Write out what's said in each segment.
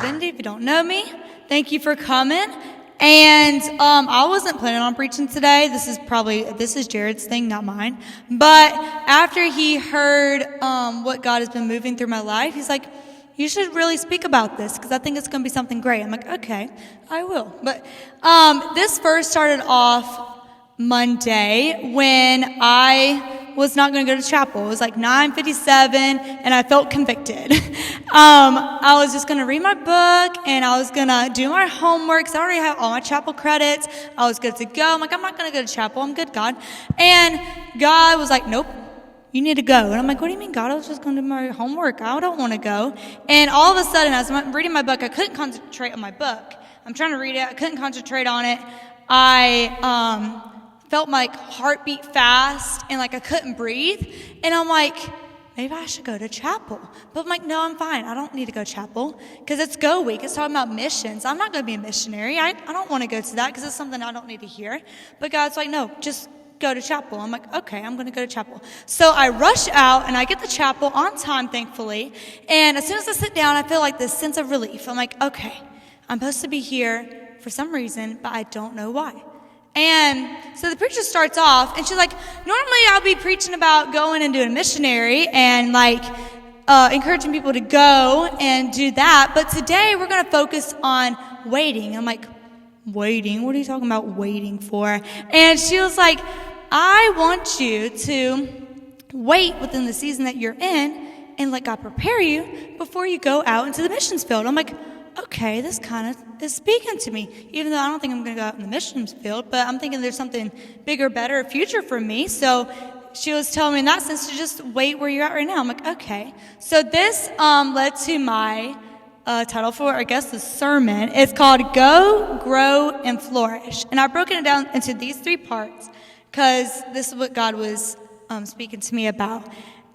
Divinity. If you don't know me, thank you for coming. And I wasn't planning on preaching today. This is Jared's thing, not mine. But after he heard what God has been moving through my life, he's like, you should really speak about this because I think it's going to be something great. I'm like, okay, I will. But this first started off Monday when I was not going to go to chapel. It was like 9:57 and I felt convicted. I was just going to read my book and I was going to do my homework because I already have all my chapel credits. I was good to go. I'm like, I'm not going to go to chapel. I'm good, God. And God was like, nope, you need to go. And I'm like, what do you mean, God? I was just going to do my homework. I don't want to go. And all of a sudden, as I'm reading my book, I couldn't concentrate on my book. I'm trying to read it. I couldn't concentrate on it. I felt my heartbeat fast and like I couldn't breathe. And I'm like, maybe I should go to chapel. But I'm like, no, I'm fine. I don't need to go to chapel because it's Go Week. It's talking about missions. I'm not going to be a missionary. I don't want to go to that because it's something I don't need to hear. But God's like, no, just go to chapel. I'm like, okay, I'm going to go to chapel. So I rush out and I get to chapel on time, thankfully. And as soon as I sit down, I feel like this sense of relief. I'm like, okay, I'm supposed to be here for some reason, but I don't know why. And so the preacher starts off and she's like, normally I'll be preaching about going and doing a missionary and like encouraging people to go and do that. But today we're going to focus on waiting. I'm like, waiting? What are you talking about waiting for? And she was like, I want you to wait within the season that you're in and let God prepare you before you go out into the missions field. I'm like, okay, this kind of is speaking to me, even though I don't think I'm going to go out in the missions field, but I'm thinking there's something bigger, better, future for me. So she was telling me in that sense to just wait where you're at right now. I'm like, okay. So this led to my title for, I guess, the sermon. It's called Go, Grow, and Flourish. And I've broken it down into these three parts because this is what God was speaking to me about.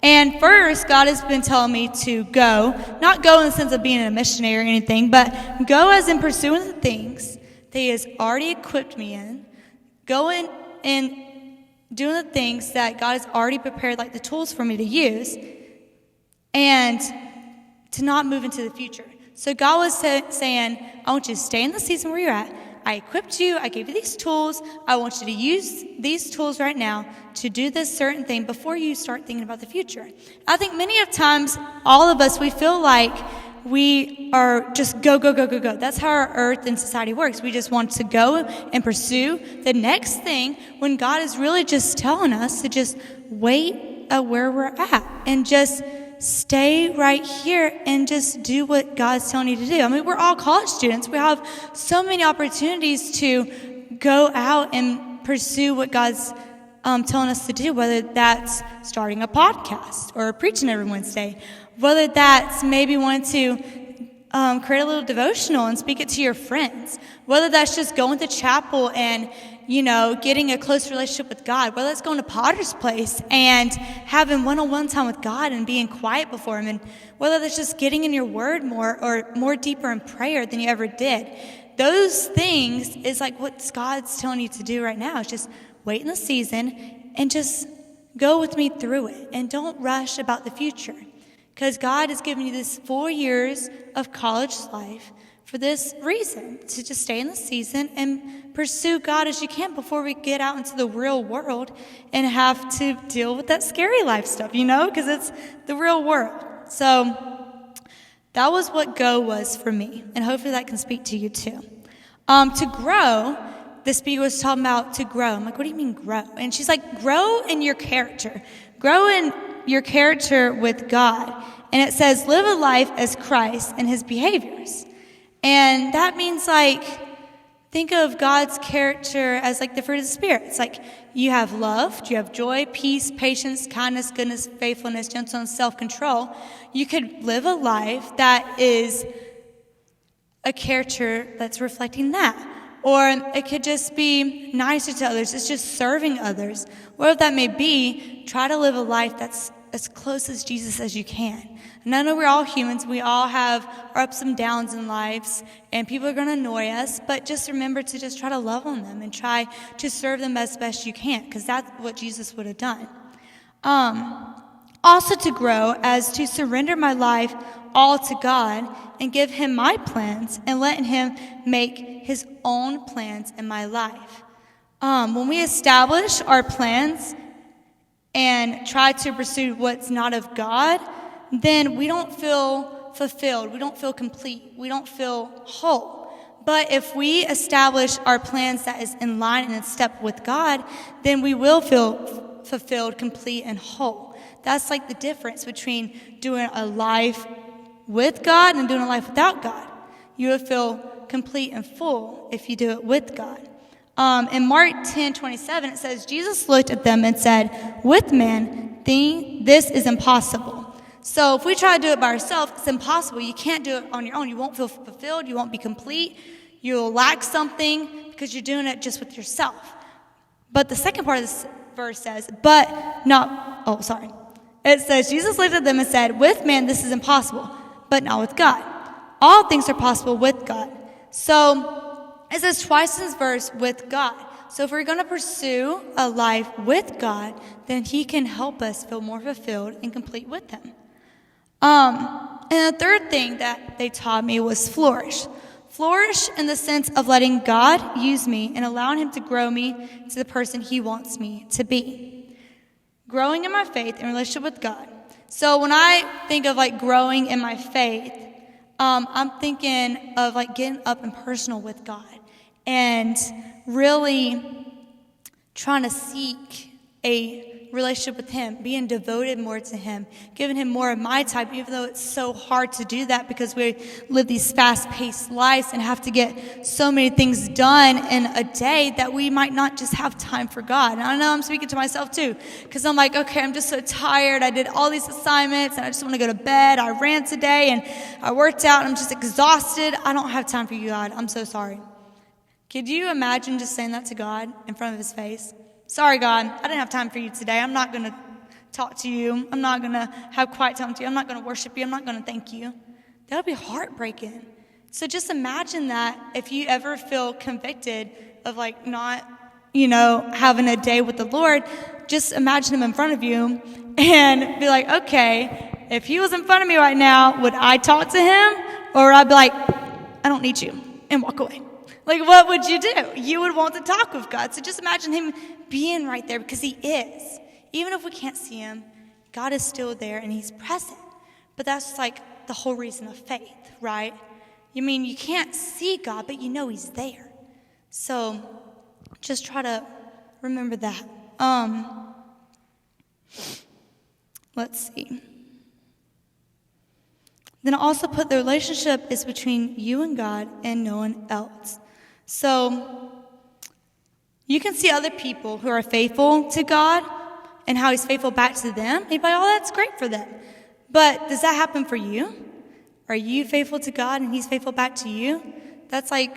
And first, God has been telling me to go, not go in the sense of being a missionary or anything, but go as in pursuing the things that He has already equipped me in, going and doing the things that God has already prepared, like the tools for me to use, and to not move into the future. So God was saying, I want you to stay in the season where you're at. I equipped you. I gave you these tools. I want you to use these tools right now to do this certain thing before you start thinking about the future. I think many of times, all of us, we feel like we are just go, go, go, go, go. That's how our earth and society works. We just want to go and pursue the next thing when God is really just telling us to just wait at where we're at and just stay right here and just do what God's telling you to do. I mean, we're all college students. We have so many opportunities to go out and pursue what God's telling us to do, whether that's starting a podcast or preaching every Wednesday, whether that's maybe wanting to create a little devotional and speak it to your friends, whether that's just going to chapel and getting a close relationship with God, whether that's going to Potter's Place and having one-on-one time with God and being quiet before Him, and whether that's just getting in your word more or more deeper in prayer than you ever did. Those things is like what God's telling you to do right now. It's just wait in the season and just go with me through it and don't rush about the future. Because God has given you this 4 years of college life for this reason, to just stay in the season and pursue God as you can before we get out into the real world and have to deal with that scary life stuff, because it's the real world. So that was what Go was for me, and hopefully that can speak to you too. To grow, the speaker was talking about to grow. I'm like, what do you mean grow? And she's like, grow in your character. Grow in your character with God. And it says, live a life as Christ and His behaviors. And that means think of God's character as the fruit of the Spirit. It's like you have love, you have joy, peace, patience, kindness, goodness, faithfulness, gentleness, self-control. You could live a life that is a character that's reflecting that. Or it could just be nicer to others. It's just serving others. Whatever that may be, try to live a life that's as close as Jesus as you can. And I know we're all humans. We all have our ups and downs in lives, and people are going to annoy us, but just remember to just try to love on them and try to serve them as best you can, because that's what Jesus would have done. Also to grow as to surrender my life all to God and give him my plans and let him make his own plans in my life. When we establish our plans and try to pursue what's not of God, then we don't feel fulfilled. We don't feel complete. We don't feel whole. But if we establish our plans that is in line and in step with God, then we will feel fulfilled, complete, and whole. That's like the difference between doing a life with God and doing a life without God. You will feel complete and full if you do it with God. In Mark 10:27, it says, Jesus looked at them and said, with man, this is impossible. So if we try to do it by ourselves, it's impossible. You can't do it on your own. You won't feel fulfilled. You won't be complete. You'll lack something because you're doing it just with yourself. But the second part of this verse says, It says, Jesus looked at them and said, with man this is impossible, but not with God. All things are possible with God. So it says twice in this verse, with God. So if we're going to pursue a life with God, then he can help us feel more fulfilled and complete with him. And the third thing that they taught me was flourish. Flourish in the sense of letting God use me and allowing him to grow me to the person he wants me to be. Growing in my faith and relationship with God. So when I think of like growing in my faith, I'm thinking of like getting up and personal with God and really trying to seek a relationship with him, being devoted more to him, giving him more of my time, even though it's so hard to do that because we live these fast-paced lives and have to get so many things done in a day that we might not just have time for God. And I know I'm speaking to myself too, because I'm like, okay, I'm just so tired. I did all these assignments and I just want to go to bed. I ran today and I worked out and I'm just exhausted. I don't have time for you, God. I'm so sorry. Could you imagine just saying that to God in front of his face? Sorry, God, I didn't have time for you today. I'm not going to talk to you. I'm not going to have quiet time with you. I'm not going to worship you. I'm not going to thank you. That would be heartbreaking. So just imagine that if you ever feel convicted of like not, having a day with the Lord, just imagine him in front of you and be like, okay, if he was in front of me right now, would I talk to him? Or would I be like, I don't need you, and walk away? Like, what would you do? You would want to talk with God. So just imagine him being right there because he is. Even if we can't see him, God is still there and he's present. But that's like the whole reason of faith, right? You can't see God, but you know he's there. So just try to remember that. Let's see. Then I also put the relationship is between you and God and no one else. So you can see other people who are faithful to God and how he's faithful back to them. And you're like, oh, that's great for them. But does that happen for you? Are you faithful to God and he's faithful back to you? That's like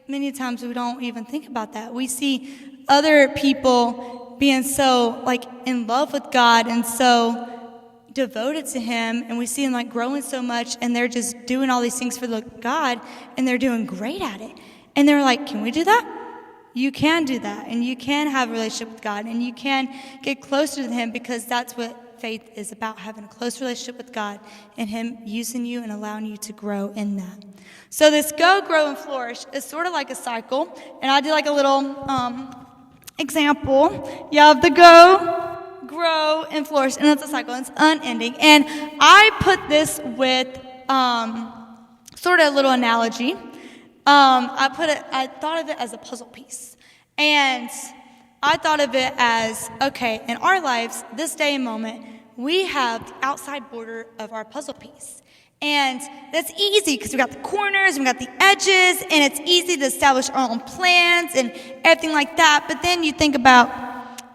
many times we don't even think about that. We see other people being so like in love with God and so devoted to him, and we see them like growing so much, and they're just doing all these things for God, and they're doing great at it. And they're like, can we do that? You can do that, and you can have a relationship with God, and you can get closer to him, because that's what faith is about, having a close relationship with God and him using you and allowing you to grow in that. So this go, grow, and flourish is sort of like a cycle, and I did like a little example. You have the go, grow, and flourish, and it's a cycle, and it's unending. And I put this with sort of a little analogy. I thought of it as a puzzle piece. And I thought of it as, okay, in our lives, this day and moment, we have the outside border of our puzzle piece. And that's easy because we got the corners, and we got the edges, and it's easy to establish our own plans and everything like that. But then you think about,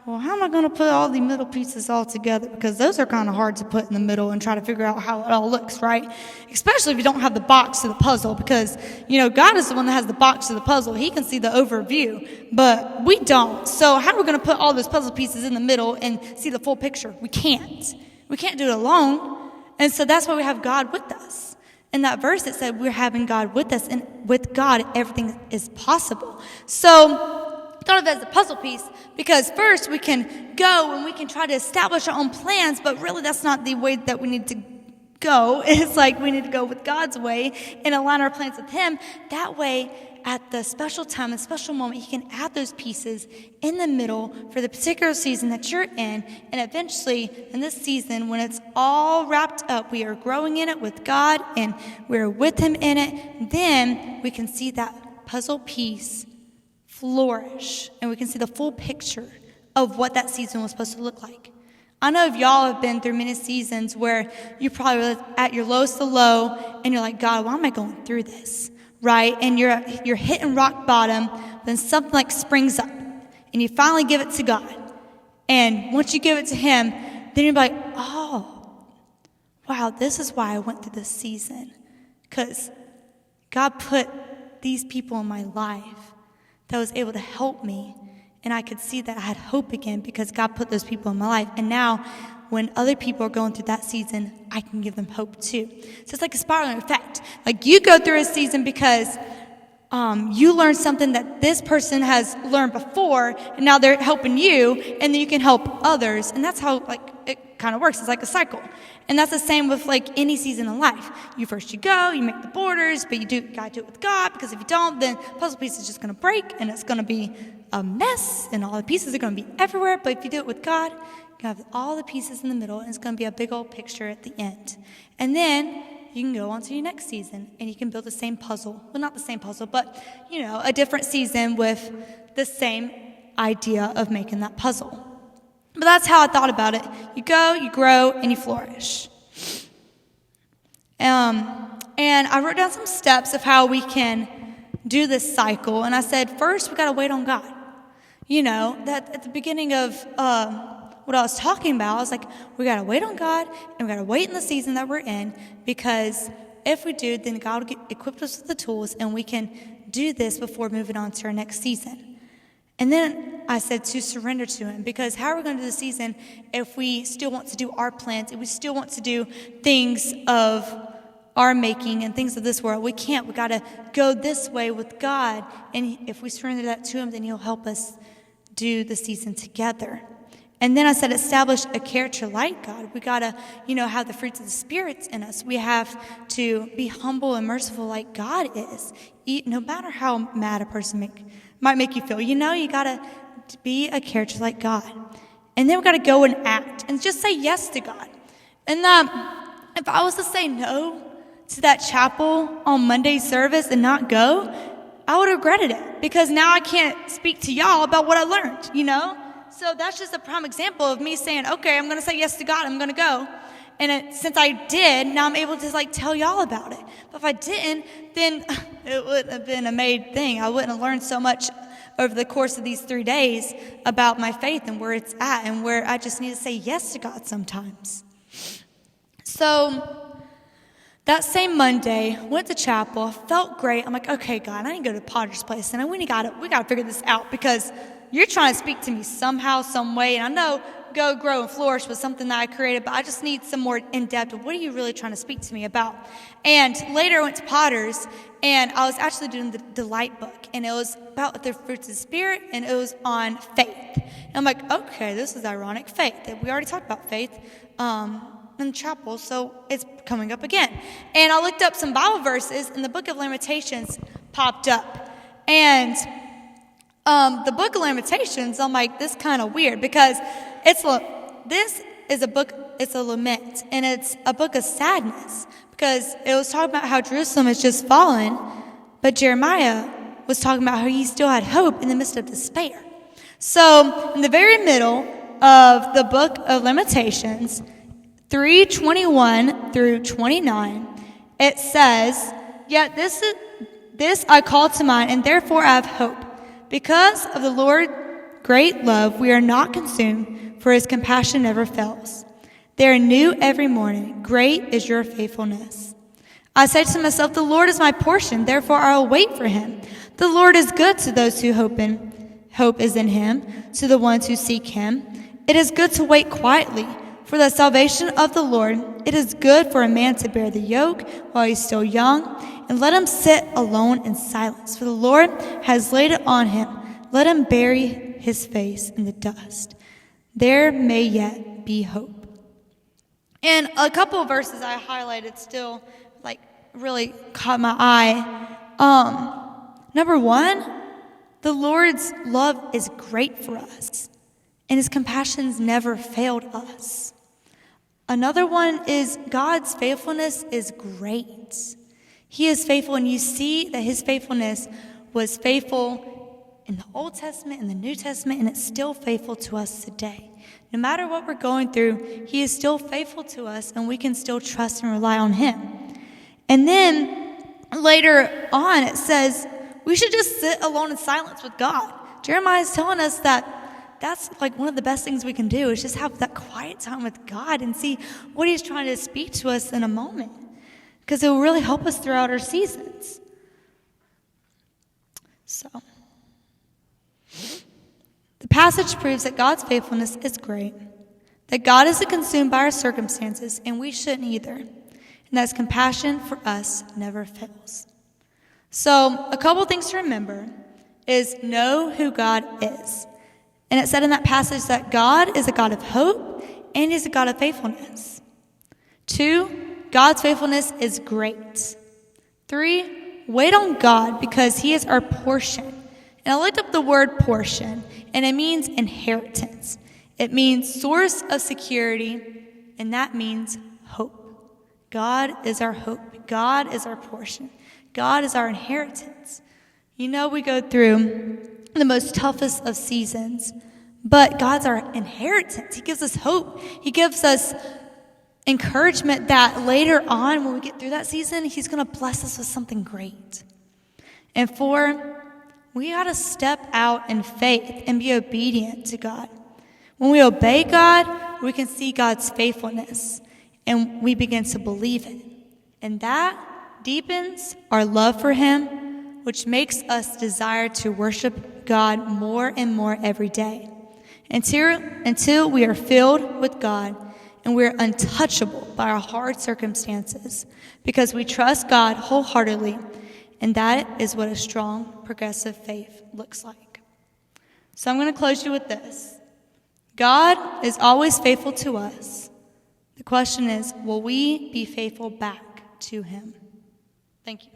well, how am I going to put all the middle pieces all together? Because those are kind of hard to put in the middle and try to figure out how it all looks, right? Especially if you don't have the box to the puzzle, because, God is the one that has the box to the puzzle. He can see the overview, but we don't. So how are we going to put all those puzzle pieces in the middle and see the full picture? We can't. We can't do it alone. And so that's why we have God with us. In that verse, it said we're having God with us, and with God, everything is possible. So thought of it as a puzzle piece, because first we can go and we can try to establish our own plans, but really that's not the way that we need to go. It's like we need to go with God's way and align our plans with him. That way, at the special time, the special moment, he can add those pieces in the middle for the particular season that you're in. And eventually, in this season, when it's all wrapped up, we are growing in it with God and we're with him in it. Then we can see that puzzle piece flourish. And we can see the full picture of what that season was supposed to look like. I know if y'all have been through many seasons where you probably were at your lowest of low and you're like, God, why am I going through this? Right? And you're hitting rock bottom, then something like springs up and you finally give it to God. And once you give it to him, then you're like, oh, wow, this is why I went through this season. Because God put these people in my life that was able to help me. And I could see that I had hope again because God put those people in my life. And now, when other people are going through that season, I can give them hope too. So it's like a spiraling effect. Like you go through a season because you learned something that this person has learned before, and now they're helping you, and then you can help others. And that's how it kind of works. It's like a cycle. And that's the same with like any season in life. You go, you make the borders, but you gotta do it with God, because if you don't, then the puzzle piece is just gonna break and it's gonna be a mess and all the pieces are gonna be everywhere. But if you do it with God, you have all the pieces in the middle and it's gonna be a big old picture at the end. And then you can go on to your next season and you can build the same puzzle. Well, not the same puzzle, but a different season with the same idea of making that puzzle. But that's how I thought about it. You go, you grow, and you flourish. And I wrote down some steps of how we can do this cycle. And I said, first, we got to wait on God. That at the beginning of what I was talking about, I was like, we got to wait on God, and we got to wait in the season that we're in, because if we do, then God will equip us with the tools, and we can do this before moving on to our next season. And then I said to surrender to him, because how are we going to do the season if we still want to do our plans, if we still want to do things of our making and things of this world? We can't. We got to go this way with God. And if we surrender that to him, then he'll help us do the season together. And then I said, establish a character like God. We got to, have the fruits of the Spirit in us. We have to be humble and merciful like God is. No matter how mad a person might make you feel. You got to be a character like God. And then we got to go and act and just say yes to God. And if I was to say no to that chapel on Monday service and not go, I would have regretted it, because now I can't speak to y'all about what I learned, So that's just a prime example of me saying, okay, I'm going to say yes to God. I'm going to go. And since I did, now I'm able to tell y'all about it. But if I didn't, then it wouldn't have been a made thing. I wouldn't have learned so much over the course of these 3 days about my faith and where it's at, and where I just need to say yes to God sometimes. So that same Monday, went to chapel, felt great. I'm like, okay, God, I need to go to Potter's Place, and we got to figure this out, because you're trying to speak to me somehow, some way. And I know Go, Grow, and Flourish was something that I created, but I just need some more in-depth of what are you really trying to speak to me about. And later I went to Potter's, and I was actually doing the Delight book, and it was about the fruits of the Spirit, and it was on faith. And I'm like, okay, this is ironic. Faith. We already talked about faith in the chapel, so it's coming up again. And I looked up some Bible verses, and the book of Lamentations popped up. And the book of Lamentations, I'm like, this is kind of weird, because this is a book, it's a lament, and it's a book of sadness, because it was talking about how Jerusalem has just fallen, but Jeremiah was talking about how he still had hope in the midst of despair. So in the very middle of the book of Lamentations, 3:21 through 29, it says, "Yet this I call to mind, and therefore I have hope. Because of the Lord's great love, we are not consumed, for his compassion never fails. They are new every morning. Great is your faithfulness. I say to myself, the Lord is my portion, therefore I will wait for him. The Lord is good to those who hope is in him, to the ones who seek him. It is good to wait quietly for the salvation of the Lord. It is good for a man to bear the yoke while he is still young, and let him sit alone in silence, for the Lord has laid it on him. Let him bury his face in the dust. There may yet be hope." And a couple of verses I highlighted still, like, really caught my eye. Number 1, the Lord's love is great for us, and his compassions never failed us. Another one is God's faithfulness is great. He is faithful, and you see that his faithfulness was faithful in the Old Testament, in the New Testament, and it's still faithful to us today. No matter what we're going through, he is still faithful to us, and we can still trust and rely on him. And then later on, it says we should just sit alone in silence with God. Jeremiah is telling us that that's like one of the best things we can do is just have that quiet time with God and see what he's trying to speak to us in a moment, because it will really help us throughout our seasons. So, the passage proves that God's faithfulness is great, that God isn't consumed by our circumstances, and we shouldn't either, and that his compassion for us never fails. So, a couple things to remember is know who God is. And it said in that passage that God is a God of hope and he's a God of faithfulness. 2, God's faithfulness is great. 3, wait on God because he is our portion. And I looked up the word portion, and it means inheritance. It means source of security, and that means hope. God is our hope. God is our portion. God is our inheritance. You know, we go through the most toughest of seasons, but God's our inheritance. He gives us hope. He gives us encouragement that later on when we get through that season, he's going to bless us with something great. And 4, we got to step out in faith and be obedient to God. When we obey God, we can see God's faithfulness, and we begin to believe it. And that deepens our love for him, which makes us desire to worship God more and more every day until we are filled with God and we're untouchable by our hard circumstances because we trust God wholeheartedly, and that is what a strong, progressive faith looks like. So I'm going to close you with this. God is always faithful to us. The question is, will we be faithful back to him? Thank you.